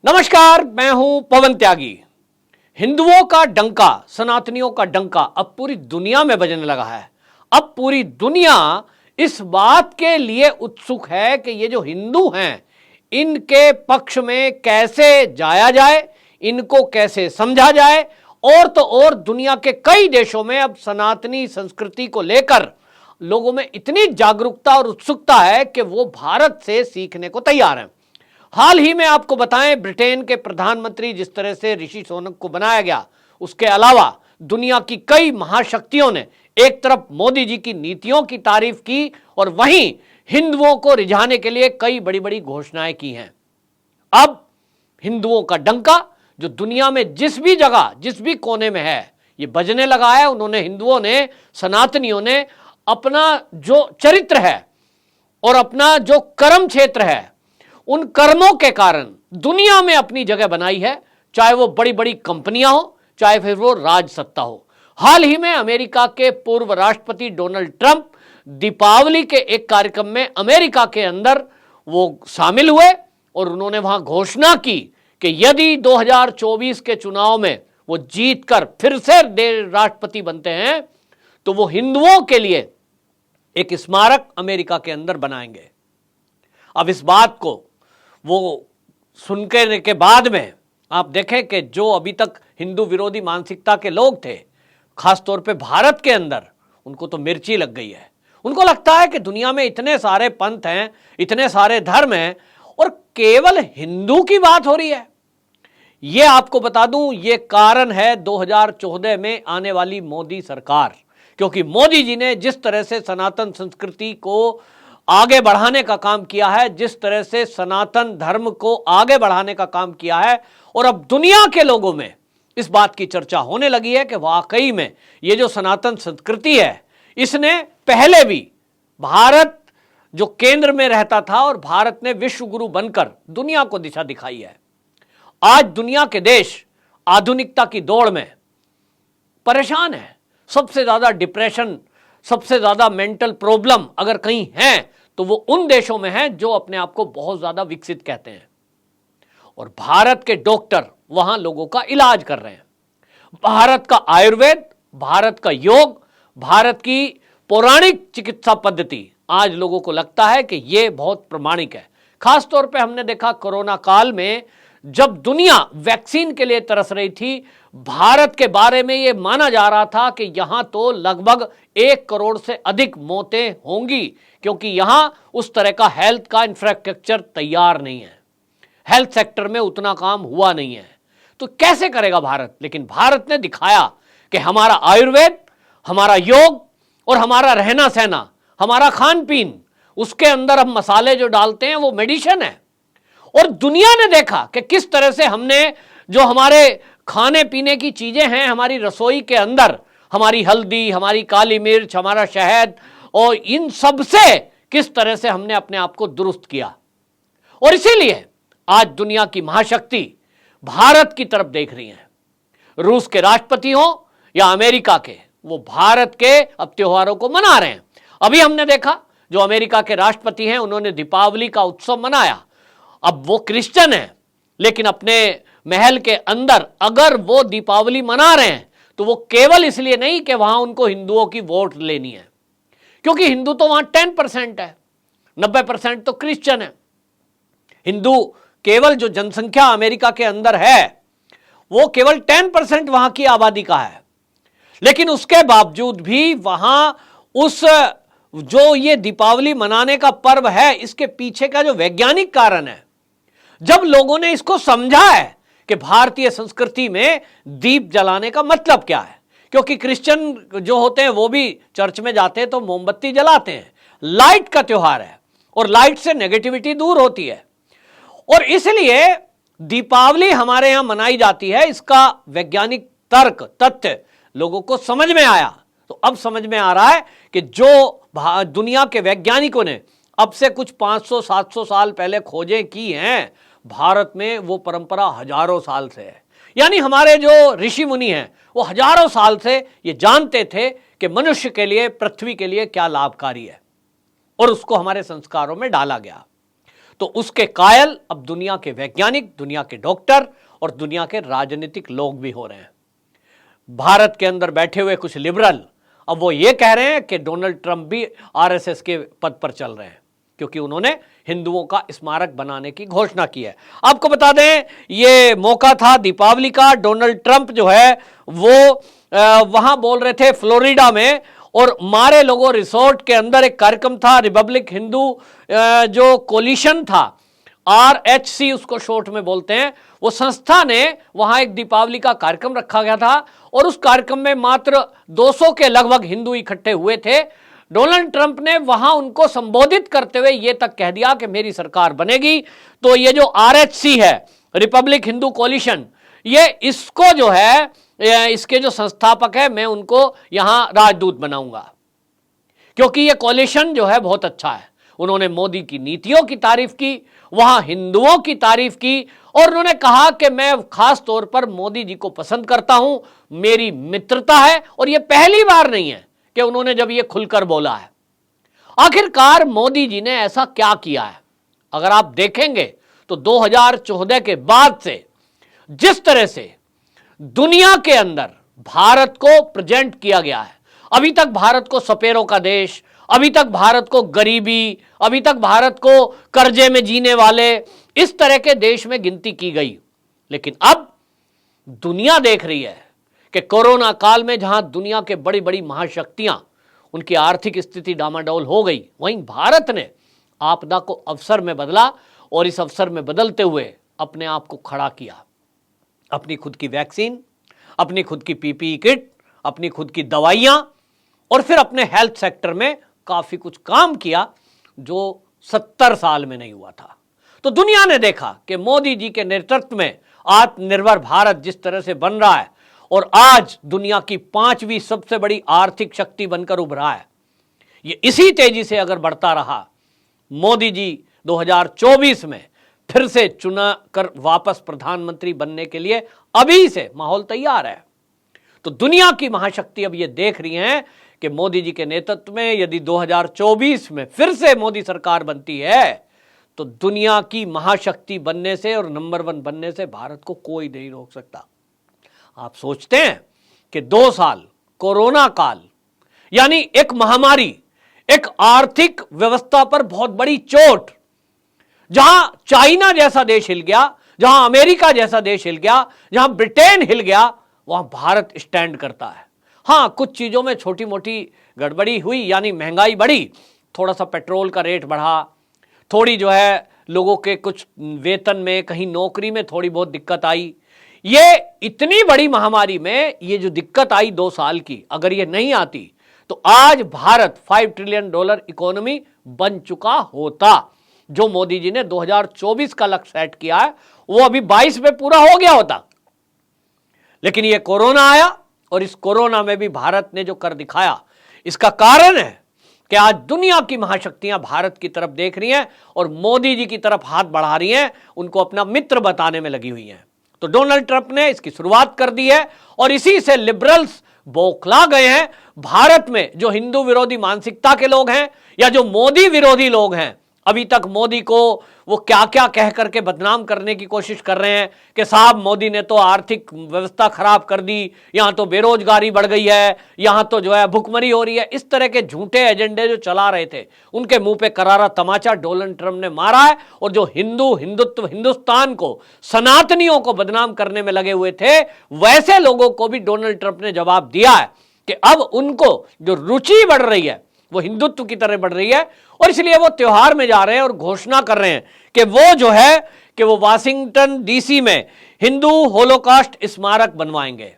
नमस्कार, मैं हूं पवन त्यागी। हिंदुओं का डंका, सनातनियों का डंका अब पूरी दुनिया में बजने लगा है। अब पूरी दुनिया इस बात के लिए उत्सुक है कि ये जो हिंदू हैं, इनके पक्ष में कैसे जाया जाए, इनको कैसे समझा जाए। और तो और दुनिया के कई देशों में अब सनातनी संस्कृति को लेकर लोगों में इतनी जागरूकता और उत्सुकता है कि वो भारत से सीखने को तैयार हैं। हाल ही में आपको बताएं, ब्रिटेन के प्रधानमंत्री जिस तरह से ऋषि सुनक को बनाया गया, उसके अलावा दुनिया की कई महाशक्तियों ने एक तरफ मोदी जी की नीतियों की तारीफ की और वहीं हिंदुओं को रिझाने के लिए कई बड़ी बड़ी घोषणाएं की हैं। अब हिंदुओं का डंका जो दुनिया में जिस भी जगह, जिस भी कोने में है, ये बजने लगा है। उन्होंने, हिंदुओं ने, सनातनियों ने अपना जो चरित्र है और अपना जो कर्म क्षेत्र है, उन कर्मों के कारण दुनिया में अपनी जगह बनाई है, चाहे वो बड़ी बड़ी कंपनियां हो, चाहे फिर वो राज सत्ता हो। हाल ही में अमेरिका के पूर्व राष्ट्रपति डोनाल्ड ट्रंप दीपावली के एक कार्यक्रम में अमेरिका के अंदर वो शामिल हुए और उन्होंने वहां घोषणा की कि यदि 2024 के चुनाव में वो जीतकर फिर से राष्ट्रपति बनते हैं तो वो हिंदुओं के लिए एक स्मारक अमेरिका के अंदर बनाएंगे। अब इस बात को वो सुनने के बाद में आप देखें कि जो अभी तक हिंदू विरोधी मानसिकता के लोग थे, खासतौर पे भारत के अंदर, उनको तो मिर्ची लग गई है। उनको लगता है कि दुनिया में इतने सारे पंथ हैं, इतने सारे धर्म हैं और केवल हिंदू की बात हो रही है। ये आपको बता दूं, ये कारण है 2014 में आने वाली मोदी सरकार, क्योंकि मोदी जी ने जिस तरह से सनातन संस्कृति को आगे बढ़ाने का काम किया है, जिस तरह से सनातन धर्म को आगे बढ़ाने का काम किया है, और अब दुनिया के लोगों में इस बात की चर्चा होने लगी है कि वाकई में ये जो सनातन संस्कृति है, इसने पहले भी भारत जो केंद्र में रहता था और भारत ने विश्व गुरु बनकर दुनिया को दिशा दिखाई है। आज दुनिया के देश आधुनिकता की दौड़ में परेशान है। सबसे ज्यादा डिप्रेशन, सबसे ज्यादा मेंटल प्रॉब्लम अगर कहीं है तो वो उन देशों में है जो अपने आप को बहुत ज्यादा विकसित कहते हैं, और भारत के डॉक्टर वहां लोगों का इलाज कर रहे हैं। भारत का आयुर्वेद, भारत का योग, भारत की पौराणिक चिकित्सा पद्धति आज लोगों को लगता है कि ये बहुत प्रमाणिक है। खासतौर पे हमने देखा कोरोना काल में, जब दुनिया वैक्सीन के लिए तरस रही थी, भारत के बारे में यह माना जा रहा था कि यहां तो लगभग 1 करोड़ से अधिक मौतें होंगी, क्योंकि यहां उस तरह का हेल्थ का इंफ्रास्ट्रक्चर तैयार नहीं है, हेल्थ सेक्टर में उतना काम हुआ नहीं है। तो कैसे करेगा भारत? लेकिन भारत ने दिखाया कि हमारा आयुर्वेद, हमारा योग और हमारा रहना सहना, हमारा खान पीन, उसके अंदर हम मसाले जो डालते हैं वो मेडिसिन है। और दुनिया ने देखा कि किस तरह से हमने जो हमारे खाने पीने की चीजें हैं, हमारी रसोई के अंदर हमारी हल्दी, हमारी काली मिर्च, हमारा शहद, और इन सब से किस तरह से हमने अपने आप को दुरुस्त किया। और इसीलिए आज दुनिया की महाशक्ति भारत की तरफ देख रही हैं। रूस के राष्ट्रपति हो या अमेरिका के, वो भारत के अब त्योहारों को मना रहे हैं। अभी हमने देखा जो अमेरिका के राष्ट्रपति हैं, उन्होंने दीपावली का उत्सव मनाया। अब वो क्रिश्चियन है, लेकिन अपने महल के अंदर अगर वो दीपावली मना रहे हैं तो वो केवल इसलिए नहीं कि वहां उनको हिंदुओं की वोट लेनी है, क्योंकि हिंदू तो वहां 10% है, 90% तो क्रिश्चियन है। हिंदू केवल जो जनसंख्या अमेरिका के अंदर है वो केवल 10% वहां की आबादी का है। लेकिन उसके बावजूद भी वहां उस जो ये दीपावली मनाने का पर्व है, इसके पीछे का जो वैज्ञानिक कारण है, जब लोगों ने इसको समझा है कि भारतीय संस्कृति में दीप जलाने का मतलब क्या है, क्योंकि क्रिश्चियन जो होते हैं वो भी चर्च में जाते हैं तो मोमबत्ती जलाते हैं, लाइट का त्योहार है और लाइट से नेगेटिविटी दूर होती है, और इसलिए दीपावली हमारे यहां मनाई जाती है। इसका वैज्ञानिक तर्क, तथ्य लोगों को समझ में आया। तो अब समझ में आ रहा है कि जो दुनिया के वैज्ञानिकों ने अब से कुछ 500-700 साल पहले खोजें की हैं, भारत में वो परंपरा हजारों साल से है। यानी हमारे जो ऋषि मुनि हैं वो हजारों साल से ये जानते थे कि मनुष्य के लिए, पृथ्वी के लिए क्या लाभकारी है, और उसको हमारे संस्कारों में डाला गया। तो उसके कायल अब दुनिया के वैज्ञानिक, दुनिया के डॉक्टर और दुनिया के राजनीतिक लोग भी हो रहे हैं। भारत के अंदर बैठे हुए कुछ लिबरल अब वो ये कह रहे हैं कि डोनाल्ड ट्रंप भी आरएसएस के पद पर चल रहे हैं, क्योंकि उन्होंने हिंदुओं का स्मारक बनाने की घोषणा की है। आपको बता दें, ये मौका था दीपावली का। डोनाल्ड ट्रंप जो है वो वहां बोल रहे थे फ्लोरिडा में, और मारे लोगों रिसोर्ट के अंदर एक कार्यक्रम था, रिपब्लिक हिंदू जो कोलिशन था, RHC उसको शॉर्ट में बोलते हैं, वो संस्था ने वहां एक दीपावली का कार्यक्रम रखा गया था, और उस कार्यक्रम में मात्र 200 के लगभग हिंदू इकट्ठे हुए थे। डोनाल्ड ट्रंप ने वहां उनको संबोधित करते हुए यह तक कह दिया कि मेरी सरकार बनेगी तो ये जो RHC है, रिपब्लिक हिंदू कोलिशन, ये इसको जो है, इसके जो संस्थापक है, मैं उनको यहां राजदूत बनाऊंगा, क्योंकि ये कोलिशन जो है बहुत अच्छा है। उन्होंने मोदी की नीतियों की तारीफ की, वहां हिंदुओं की तारीफ की, और उन्होंने कहा कि मैं खास तौर पर मोदी जी को पसंद करता हूं, मेरी मित्रता है। और यह पहली बार नहीं है कि उन्होंने जब यह खुलकर बोला है। आखिरकार मोदी जी ने ऐसा क्या किया है? अगर आप देखेंगे तो 2014 के बाद से जिस तरह से दुनिया के अंदर भारत को प्रेजेंट किया गया है, अभी तक भारत को सपेरों का देश, अभी तक भारत को गरीबी, अभी तक भारत को कर्जे में जीने वाले, इस तरह के देश में गिनती की गई। लेकिन अब दुनिया देख रही है कि कोरोना काल में जहां दुनिया के बड़ी बड़ी महाशक्तियां, उनकी आर्थिक स्थिति डामाडोल हो गई, वहीं भारत ने आपदा को अवसर में बदला, और इस अवसर में बदलते हुए अपने आप को खड़ा किया। अपनी खुद की वैक्सीन, अपनी खुद की PPE किट, अपनी खुद की दवाइयां, और फिर अपने हेल्थ सेक्टर में काफी कुछ काम किया जो 70 साल में नहीं हुआ था। तो दुनिया ने देखा कि मोदी जी के नेतृत्व में आत्मनिर्भर भारत जिस तरह से बन रहा है, और आज दुनिया की 5वीं सबसे बड़ी आर्थिक शक्ति बनकर उभरा है, ये इसी तेजी से अगर बढ़ता रहा, मोदी जी 2024 में फिर से चुना कर वापस प्रधानमंत्री बनने के लिए अभी से माहौल तैयार है। तो दुनिया की महाशक्ति अब ये देख रही हैं कि मोदी जी के नेतृत्व में यदि 2024 में फिर से मोदी सरकार बनती है, तो दुनिया की महाशक्ति बनने से और नंबर 1 बनने से भारत को कोई नहीं रोक सकता। आप सोचते हैं कि 2 साल कोरोना काल, यानी एक महामारी, एक आर्थिक व्यवस्था पर बहुत बड़ी चोट, जहां चाइना जैसा देश हिल गया, जहां अमेरिका जैसा देश हिल गया, जहां ब्रिटेन हिल गया, वहां भारत स्टैंड करता है। हां, कुछ चीजों में छोटी मोटी गड़बड़ी हुई, यानी महंगाई बढ़ी, थोड़ा सा पेट्रोल का रेट बढ़ा, थोड़ी जो है लोगों के कुछ वेतन में, कहीं नौकरी में थोड़ी बहुत दिक्कत आई। ये इतनी बड़ी महामारी में ये जो दिक्कत आई 2 साल की, अगर ये नहीं आती तो आज भारत $5 ट्रिलियन इकोनॉमी बन चुका होता। जो मोदी जी ने 2024 का लक्ष्य सेट किया है, वो अभी 22 में पूरा हो गया होता। लेकिन ये कोरोना आया, और इस कोरोना में भी भारत ने जो कर दिखाया, इसका कारण है कि आज दुनिया की महाशक्तियां भारत की तरफ देख रही हैं और मोदी जी की तरफ हाथ बढ़ा रही हैं, उनको अपना मित्र बताने में लगी हुई हैं। तो डोनाल्ड ट्रंप ने इसकी शुरुआत कर दी है, और इसी से लिबरल्स बौखला गए हैं। भारत में जो हिंदू विरोधी मानसिकता के लोग हैं, या जो मोदी विरोधी लोग हैं, अभी तक मोदी को वो क्या क्या कह करके बदनाम करने की कोशिश कर रहे हैं कि साहब मोदी ने तो आर्थिक व्यवस्था खराब कर दी, यहां तो बेरोजगारी बढ़ गई है, यहां तो जो है भुखमरी हो रही है। इस तरह के झूठे एजेंडे जो चला रहे थे, उनके मुंह पे करारा तमाचा डोनाल्ड ट्रंप ने मारा है। और जो हिंदुत्व, हिंदुस्तान को, सनातनियों को बदनाम करने में लगे हुए थे, वैसे लोगों को भी डोनाल्ड ट्रंप ने जवाब दिया है कि अब उनको जो रुचि बढ़ रही है वो हिंदुत्व की तरह बढ़ रही है, और इसलिए वो त्योहार में जा रहे हैं और घोषणा कर रहे हैं कि वो जो है कि वो वाशिंगटन DC में हिंदू होलोकॉस्ट स्मारक बनवाएंगे,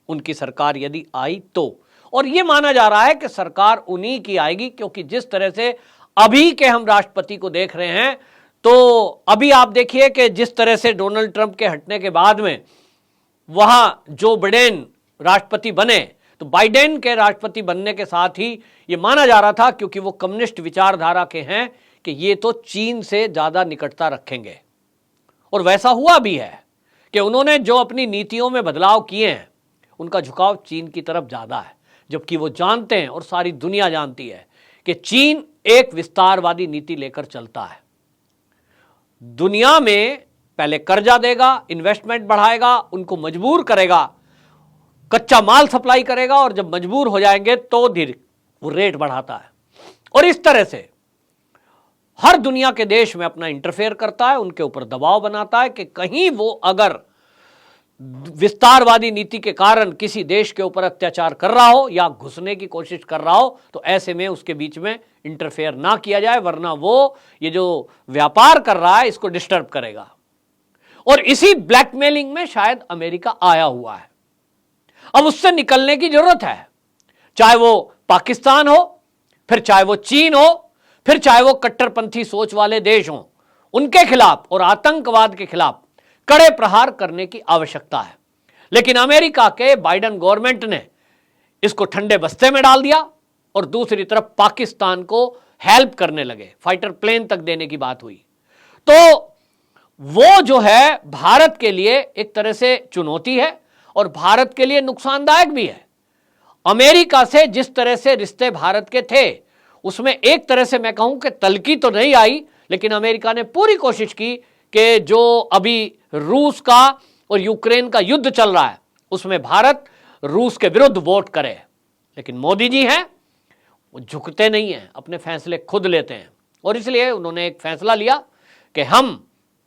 उनकी सरकार यदि आई तो। और ये माना जा रहा है कि सरकार उन्हीं की आएगी, क्योंकि जिस तरह से अभी के हम राष्ट्रपति को देख रहे हैं, तो अभी आप देखिए कि जिस तरह से डोनाल्ड ट्रंप के हटने के बाद में वहां जो बाइडेन राष्ट्रपति बने, तो बाइडेन के राष्ट्रपति बनने के साथ ही ये माना जा रहा था, क्योंकि वो कम्युनिस्ट विचारधारा के हैं, कि ये तो चीन से ज्यादा निकटता रखेंगे। और वैसा हुआ भी है कि उन्होंने जो अपनी नीतियों में बदलाव किए हैं, उनका झुकाव चीन की तरफ ज्यादा है, जबकि वो जानते हैं और सारी दुनिया जानती है कि चीन एक विस्तारवादी नीति लेकर चलता है। दुनिया में पहले कर्जा देगा, इन्वेस्टमेंट बढ़ाएगा, उनको मजबूर करेगा, कच्चा माल सप्लाई करेगा, और जब मजबूर हो जाएंगे तो धीरे वो रेट बढ़ाता है। और इस तरह से हर दुनिया के देश में अपना इंटरफेयर करता है, उनके ऊपर दबाव बनाता है कि कहीं वो अगर विस्तारवादी नीति के कारण किसी देश के ऊपर अत्याचार कर रहा हो या घुसने की कोशिश कर रहा हो तो ऐसे में उसके बीच में इंटरफेयर ना किया जाए, वरना वो ये जो व्यापार कर रहा है इसको डिस्टर्ब करेगा। और इसी ब्लैकमेलिंग में शायद अमेरिका आया हुआ है। अब उससे निकलने की जरूरत है, चाहे वो पाकिस्तान हो, फिर चाहे वो चीन हो, फिर चाहे वो कट्टरपंथी सोच वाले देश हों, उनके खिलाफ और आतंकवाद के खिलाफ कड़े प्रहार करने की आवश्यकता है। लेकिन अमेरिका के बाइडेन गवर्नमेंट ने इसको ठंडे बस्ते में डाल दिया और दूसरी तरफ पाकिस्तान को हेल्प करने लगे, फाइटर प्लेन तक देने की बात हुई। तो वो जो है भारत के लिए एक तरह से चुनौती है और भारत के लिए नुकसानदायक भी है। अमेरिका से जिस तरह से रिश्ते भारत के थे उसमें एक तरह से मैं कहूं कि तलकी तो नहीं आई, लेकिन अमेरिका ने पूरी कोशिश की कि जो अभी रूस का और यूक्रेन का युद्ध चल रहा है उसमें भारत रूस के विरुद्ध वोट करे। लेकिन मोदी जी हैं वो झुकते नहीं हैं, अपने फैसले खुद लेते हैं, और इसलिए उन्होंने एक फैसला लिया कि हम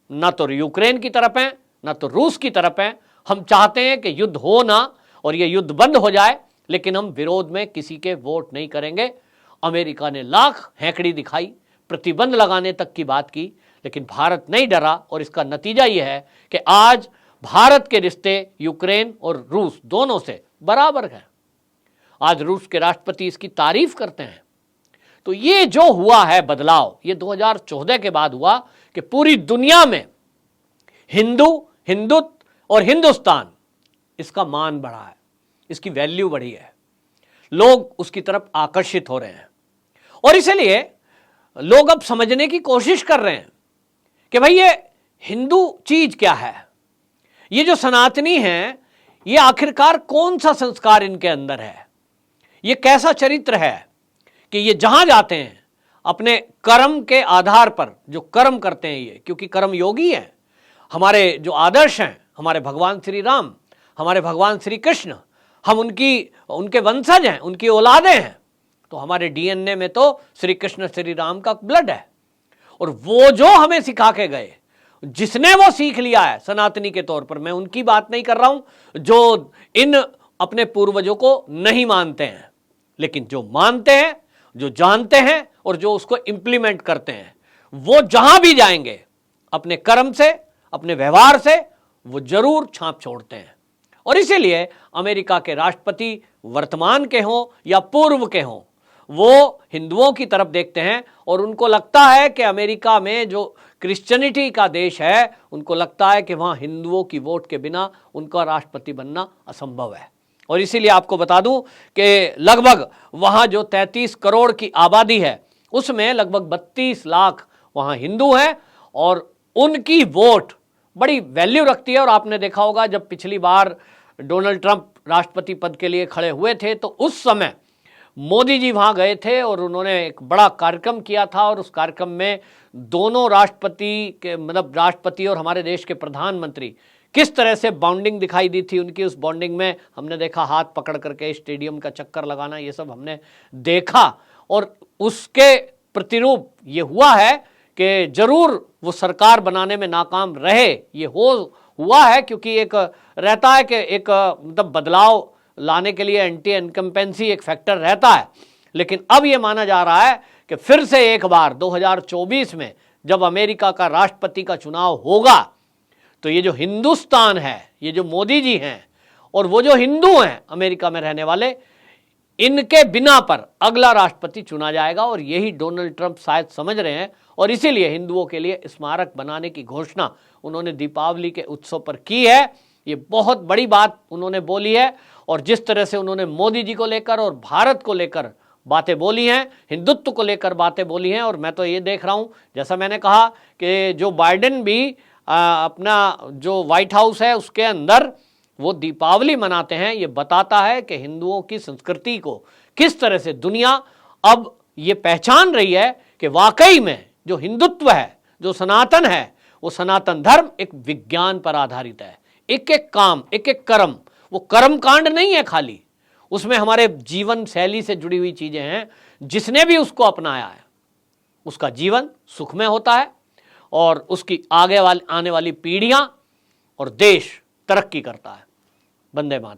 ना तो यूक्रेन की तरफ हैं ना तो रूस की तरफ हैं। हम चाहते हैं कि युद्ध हो ना और ये युद्ध बंद हो जाए, लेकिन हम विरोध में किसी के वोट नहीं करेंगे। अमेरिका ने लाख हैंकड़ी दिखाई, प्रतिबंध लगाने तक की बात की, लेकिन भारत नहीं डरा, और इसका नतीजा यह है कि आज भारत के रिश्ते यूक्रेन और रूस दोनों से बराबर हैं। आज रूस के राष्ट्रपति इसकी तारीफ करते हैं। तो ये जो हुआ है बदलाव, ये 2014 के बाद हुआ कि पूरी दुनिया में हिंदुत्व और हिंदुस्तान, इसका मान बढ़ा है, इसकी वैल्यू बढ़ी है, लोग उसकी तरफ आकर्षित हो रहे हैं। और इसलिए लोग अब समझने की कोशिश कर रहे हैं कि भाई ये हिंदू चीज क्या है, ये जो सनातनी हैं ये आखिरकार कौन सा संस्कार इनके अंदर है, ये कैसा चरित्र है कि ये जहां जाते हैं अपने कर्म के आधार पर जो कर्म करते हैं, ये क्योंकि कर्म योगी हैं, हमारे जो आदर्श हैं, हमारे भगवान श्री राम, हमारे भगवान श्री कृष्ण, हम उनके वंशज हैं, उनकी औलादें हैं, तो हमारे डीएनए में तो श्री कृष्ण श्री राम का ब्लड है। और वो जो हमें सिखा के गए, जिसने वो सीख लिया है सनातनी के तौर पर, मैं उनकी बात नहीं कर रहा हूं जो इन अपने पूर्वजों को नहीं मानते हैं, लेकिन जो मानते हैं, जो जानते हैं और जो उसको इंप्लीमेंट करते हैं, वो जहां भी जाएंगे अपने कर्म से, अपने व्यवहार से वो जरूर छाप छोड़ते हैं। और इसीलिए अमेरिका के राष्ट्रपति वर्तमान के हों या पूर्व के हों, वो हिंदुओं की तरफ देखते हैं और उनको लगता है कि अमेरिका में जो क्रिश्चियनिटी का देश है, उनको लगता है कि वहाँ हिंदुओं की वोट के बिना उनका राष्ट्रपति बनना असंभव है। और इसीलिए आपको बता दूं कि लगभग वहाँ जो 33 करोड़ की आबादी है उसमें लगभग 32 लाख वहाँ हिंदू हैं और उनकी वोट बड़ी वैल्यू रखती है। और आपने देखा होगा जब पिछली बार डोनाल्ड ट्रंप राष्ट्रपति पद के लिए खड़े हुए थे तो उस समय मोदी जी वहां गए थे और उन्होंने एक बड़ा कार्यक्रम किया था, और उस कार्यक्रम में दोनों राष्ट्रपति के मतलब राष्ट्रपति और हमारे देश के प्रधानमंत्री किस तरह से बॉन्डिंग दिखाई दी थी उनकी। उस बॉन्डिंग में हमने देखा हाथ पकड़ करके स्टेडियम का चक्कर लगाना, ये सब हमने देखा, और उसके प्रतिरूप ये हुआ है कि जरूर वो सरकार बनाने में नाकाम रहे, ये हुआ है क्योंकि एक रहता है कि एक मतलब बदलाव लाने के लिए एंटी इनकम्पेंसी एक फैक्टर रहता है। लेकिन अब ये माना जा रहा है कि फिर से एक बार 2024 में जब अमेरिका का राष्ट्रपति का चुनाव होगा तो ये जो हिंदुस्तान है, ये जो मोदी जी हैं और वो जो हिंदू हैं अमेरिका में रहने वाले, इनके बिना पर अगला राष्ट्रपति चुना जाएगा। और यही डोनाल्ड ट्रंप शायद समझ रहे हैं और इसीलिए हिंदुओं के लिए स्मारक बनाने की घोषणा उन्होंने दीपावली के उत्सव पर की है। ये बहुत बड़ी बात उन्होंने बोली है, और जिस तरह से उन्होंने मोदी जी को लेकर और भारत को लेकर बातें बोली हैं, हिंदुत्व को लेकर बातें बोली हैं। और मैं तो ये देख रहा हूं, जैसा मैंने कहा कि जो बाइडेन भी अपना जो व्हाइट हाउस है उसके अंदर वो दीपावली मनाते हैं, ये बताता है कि हिंदुओं की संस्कृति को किस तरह से दुनिया अब ये पहचान रही है कि वाकई में जो हिंदुत्व है, जो सनातन है, वो सनातन धर्म एक विज्ञान पर आधारित है। एक एक काम, एक एक कर्म, वो कर्म कांड नहीं है खाली, उसमें हमारे जीवन शैली से जुड़ी हुई चीजें हैं। जिसने भी उसको अपनाया है उसका जीवन सुखमय होता है और उसकी आने वाली पीढ़ियां और देश तरक्की करता है। वंदे मातरम।